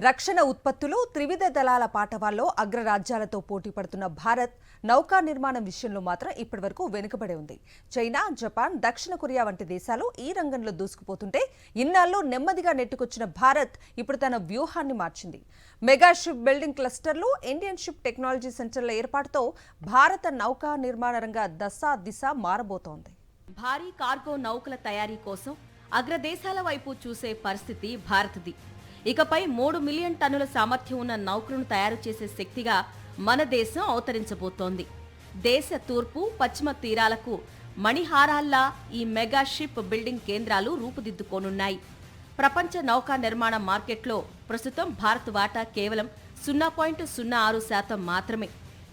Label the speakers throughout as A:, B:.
A: రక్షణ ఉత్పత్తులు త్రివిధ దళాల పాటవాల్లో అగ్రరాజ్యాలతో పోటీ పడుతున్న భారత్ నౌకా నిర్మాణం విషయంలో మాత్రం ఇప్పటివరకు వెనుకబడి ఉంది. చైనా, జపాన్, దక్షిణ కొరియా వంటి దేశాలు ఈ రంగంలో దూసుకుపోతుంటే ఇన్నాళ్ళు నెమ్మదిగా నెట్టుకొచ్చిన భారత్ ఇప్పుడు తన వ్యూహాన్ని మార్చింది. మెగా షిప్ బిల్డింగ్ క్లస్టర్లు, ఇండియన్ షిప్ టెక్నాలజీ సెంటర్ల ఏర్పాటుతో భారత నౌకా నిర్మాణ రంగ దిశ మారబోతోంది.
B: భారీ కార్గో నౌకల తయారీ కోసం అగ్రదేశాల వైపు చూసే పరిస్థితి భారత్ది. ఇకపై 3 మిలియన్ టన్నుల సామర్థ్యం ఉన్న నౌకలను తయారు చేసే శక్తిగా మన దేశం అవతరించబోతోంది. దేశ తూర్పు, పశ్చిమ తీరాలకు మణిహారాల్లా ఈ మెగా షిప్ బిల్డింగ్ కేంద్రాలు రూపుదిద్దుకోనున్నాయి. ప్రపంచ నౌకా నిర్మాణ మార్కెట్లో ప్రస్తుతం భారత్ వాటా కేవలం 0.06% మాత్రమే.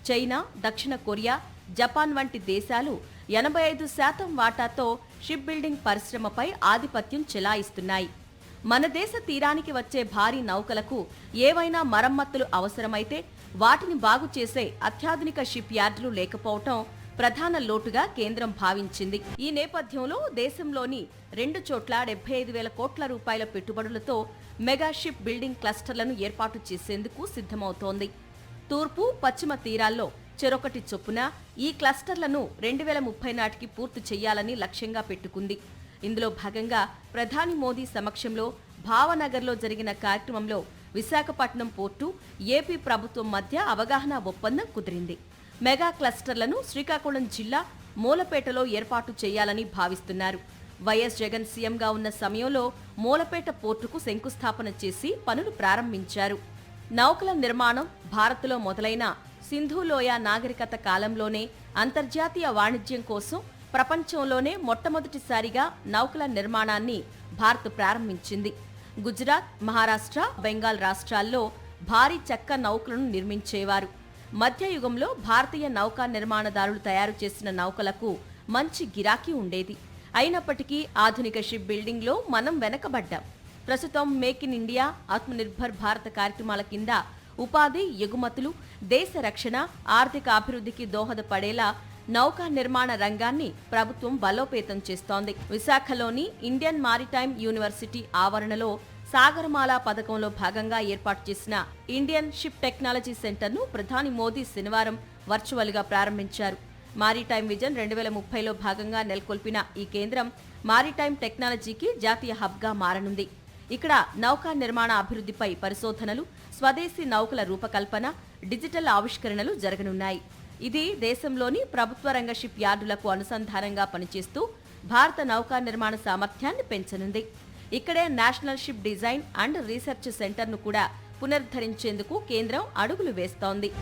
B: చైనా, దక్షిణ కొరియా, జపాన్ వంటి దేశాలు 85% వాటాతో షిప్ బిల్డింగ్ పరిశ్రమపై ఆధిపత్యం చెలాయిస్తున్నాయి. మన దేశ తీరానికి వచ్చే భారీ నౌకలకు ఏవైనా మరమ్మతులు అవసరమైతే వాటిని బాగు చేసే అత్యాధునిక షిప్ యార్డులు లేకపోవటం ప్రధాన లోటుగా కేంద్రం భావించింది. ఈ నేపథ్యంలో దేశంలోని 2 చోట్ల 75,000 కోట్ల రూపాయల పెట్టుబడులతో మెగా షిప్ బిల్డింగ్ క్లస్టర్లను ఏర్పాటు చేసేందుకు సిద్ధమవుతోంది. తూర్పు, పశ్చిమ తీరాల్లో చెరొకటి చొప్పున ఈ క్లస్టర్లను 2030 నాటికి పూర్తి చేయాలని లక్ష్యంగా పెట్టుకుంది. ఇందులో భాగంగా ప్రధాని మోదీ సమక్షంలో భావనగర్లో జరిగిన కార్యక్రమంలో విశాఖపట్నం పోర్టు, ఏపీ ప్రభుత్వం మధ్య అవగాహన ఒప్పందం కుదిరింది. మెగా క్లస్టర్లను శ్రీకాకుళం జిల్లా మూలపేటలో ఏర్పాటు చేయాలని భావిస్తున్నారు. వైఎస్ జగన్ సీఎంగా ఉన్న సమయంలో మూలపేట పోర్టుకు శంకుస్థాపన చేసి పనులు ప్రారంభించారు. నౌకల నిర్మాణం భారత్లో మొదలైన సింధులోయ నాగరికత కాలంలోనే అంతర్జాతీయ వాణిజ్యం కోసం ప్రపంచంలోనే మొట్టమొదటిసారిగా నౌకల నిర్మాణాన్ని భారత్ ప్రారంభించింది. గుజరాత్, మహారాష్ట్ర, బెంగాల్ రాష్ట్రాల్లో భారీ చెక్క నౌకలను నిర్మించేవారు. మధ్యయుగంలో భారతీయ నౌకా నిర్మాణదారులు తయారు చేసిన నౌకలకు మంచి గిరాకీ ఉండేది. అయినప్పటికీ ఆధునిక షిప్ బిల్డింగ్లో మనం వెనకబడ్డాం. ప్రస్తుతం make in India, Atmanirbhar Bharat కార్యక్రమాల కింద ఉపాధి, ఎగుమతులు, దేశ రక్షణ, ఆర్థిక అభివృద్ధికి దోహదపడేలా నౌకా నిర్మాణ రంగాన్ని ప్రభుత్వం బలోపేతం చేస్తోంది. విశాఖలోని ఇండియన్ మారిటైమ్ యూనివర్సిటీ ఆవరణలో సాగరమాల పథకంలో భాగంగా ఏర్పాటు చేసిన ఇండియన్ షిప్ టెక్నాలజీ సెంటర్ను ప్రధాని మోదీ శనివారం వర్చువల్గా ప్రారంభించారు. మారిటైమ్ విజన్ 2030లో భాగంగా నెలకొల్పిన ఈ కేంద్రం మారిటైమ్ టెక్నాలజీకి జాతీయ హబ్గా మారనుంది. ఇక్కడ నౌకా నిర్మాణ అభివృద్ధిపై పరిశోధనలు, స్వదేశీ నౌకల రూపకల్పన, డిజిటల్ ఆవిష్కరణలు జరగనున్నాయి. ఇది దేశంలోని ప్రభుత్వ రంగ షిప్ యార్డులకు అనుసంధానంగా పనిచేస్తూ భారత నౌకా నిర్మాణ సామర్థ్యాన్ని పెంచనుంది. ఇక్కడే national ship design and research సెంటర్ను కూడా పునరుద్ధరించేందుకు కేంద్రం అడుగులు వేస్తోంది.